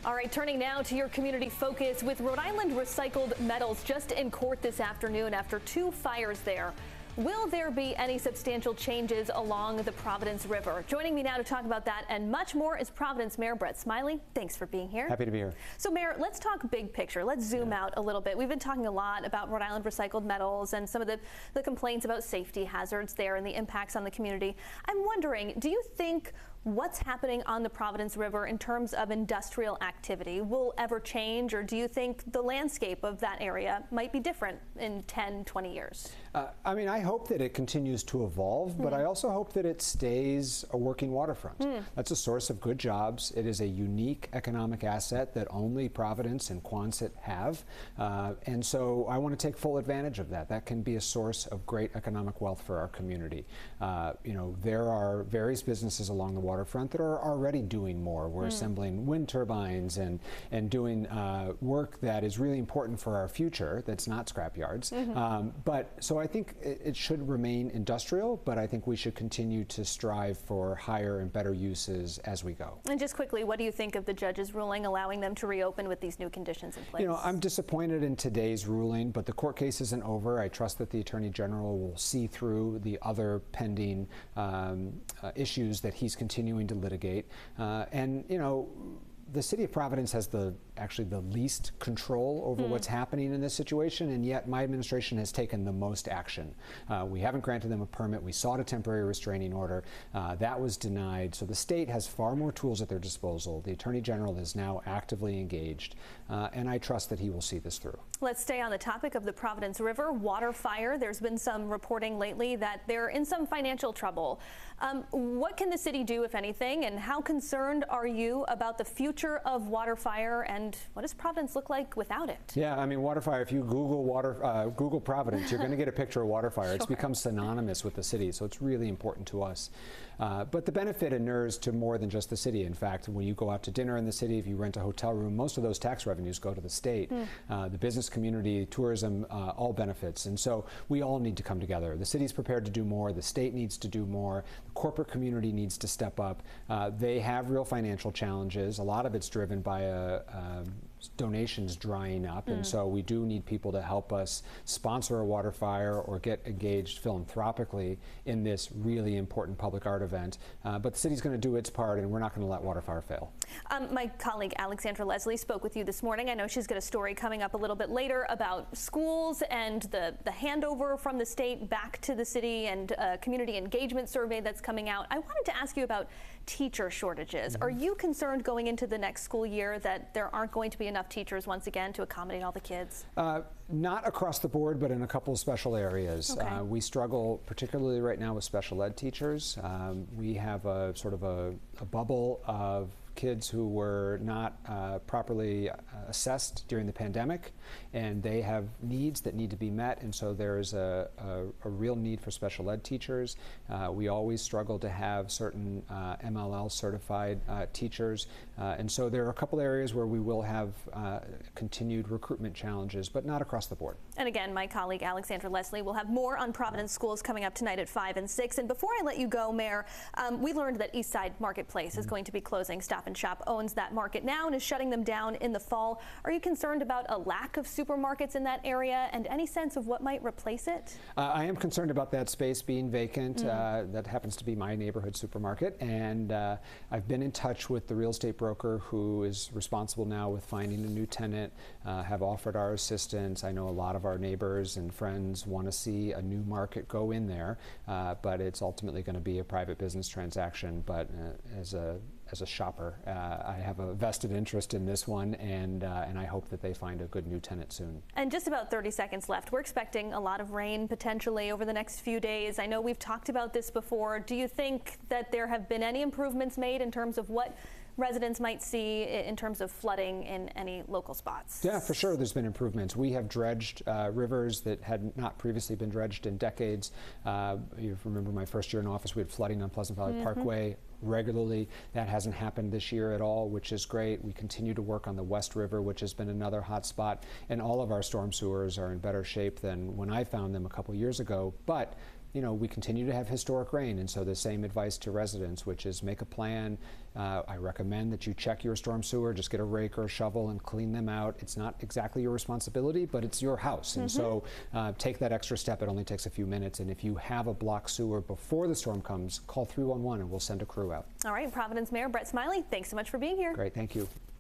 All right, turning now to your community focus with Rhode Island Recycled Metals just in court this afternoon after 2 fires there. Will there be any substantial changes along the Providence River? Joining me now to talk about that and much more is Providence Mayor Brett Smiley. Thanks for being here. Happy to be here. So Mayor, let's talk big picture. Let's zoom out a little bit. We've been talking a lot about Rhode Island Recycled Metals and some of the complaints about safety hazards there and the impacts on the community. I'm wondering, do you think what's happening on the Providence River in terms of industrial activity will ever change, or do you think the landscape of that area might be different in 10, 20 years? I mean, I hope that it continues to evolve, but I also hope that it stays a working waterfront. That's a source of good jobs. It is a unique economic asset that only Providence and Quonset have, and so I want to take full advantage of that. That can be a source of great economic wealth for our community. You know, there are various businesses along the waterfront that are already doing more. We're assembling wind turbines and doing work that is really important for our future that's not scrap yards. So I think it should remain industrial, but I think we should continue to strive for higher and better uses as we go. And just quickly, what do you think of the judge's ruling allowing them to reopen with these new conditions in place? You know, I'm disappointed in today's ruling, but the court case isn't over. I trust that the Attorney General will see through the other pending issues that he's continuing to litigate. And, you know, the city of Providence has actually the least control over what's happening in this situation, and yet my administration has taken the most action. We haven't granted them a permit. We sought a temporary restraining order. That was denied. So the state has far more tools at their disposal. The Attorney General is now actively engaged, and I trust that he will see this through. Let's stay on the topic of the Providence River. WaterFire, there's been some reporting lately that they're in some financial trouble. What can the city do, if anything, and how concerned are you about the future of WaterFire, and what does Providence look like without it? Yeah, I mean, WaterFire, if you Google Providence, you're going to get a picture of WaterFire. Sure. It's become synonymous with the city, so it's really important to us. But the benefit inures to more than just the city. In fact, when you go out to dinner in the city, if you rent a hotel room, most of those tax revenues go to the state. The business community, tourism, all benefits. And so we all need to come together. The city's prepared to do more. The state needs to do more. The corporate community needs to step up. They have real financial challenges. A lot of it's driven by donations drying up, and so we do need people to help us sponsor a WaterFire or get engaged philanthropically in this really important public art event. But the city's going to do its part, and we're not going to let WaterFire fail. My colleague Alexandra Leslie spoke with you this morning. I know she's got a story coming up a little bit later about schools and the handover from the state back to the city, and a community engagement survey that's coming out. I wanted to ask you about teacher shortages. Are you concerned going into the next school year that there aren't going to be enough teachers once again to accommodate all the kids? Not across the board, but in a couple of special areas. Okay. We struggle particularly right now with special ed teachers. We have a sort of a bubble of kids who were not properly assessed during the pandemic, and they have needs that need to be met, and so there's a real need for special ed teachers. We always struggle to have certain MLL certified teachers, and so there are a couple areas where we will have continued recruitment challenges, but not across the board. And again, my colleague Alexandra Leslie will have more on Providence schools coming up tonight at 5 and 6. And before I let you go, Mayor, we learned that Eastside Marketplace is going to be closing. Stop and Shop owns that market now and is shutting them down in the fall. Are you concerned about a lack of supermarkets in that area, and any sense of what might replace it? I am concerned about that space being vacant. That happens to be my neighborhood supermarket, and I've been in touch with the real estate broker who is responsible now with finding a new tenant, have offered our assistance. I know a lot of our neighbors and friends want to see a new market go in there, but it's ultimately going to be a private business transaction. But as a shopper, I have a vested interest in this one, and I hope that they find a good new tenant soon. And just about 30 seconds left. We're expecting a lot of rain potentially over the next few days. I know we've talked about this before. Do you think that there have been any improvements made in terms of what residents might see in terms of flooding in any local spots? Yeah, for sure there's been improvements. We have dredged rivers that had not previously been dredged in decades. You remember my first year in office, we had flooding on Pleasant Valley Parkway regularly. That hasn't happened this year at all, which is great. We continue to work on the West River, which has been another hot spot, and all of our storm sewers are in better shape than when I found them a couple years ago. But we continue to have historic rain, and so the same advice to residents, which is make a plan. I recommend that you check your storm sewer, just get a rake or a shovel and clean them out. It's not exactly your responsibility, but it's your house. And so take that extra step. It only takes a few minutes. And if you have a blocked sewer before the storm comes, call 311 and we'll send a crew out. All right, Providence Mayor Brett Smiley, thanks so much for being here. Great, thank you.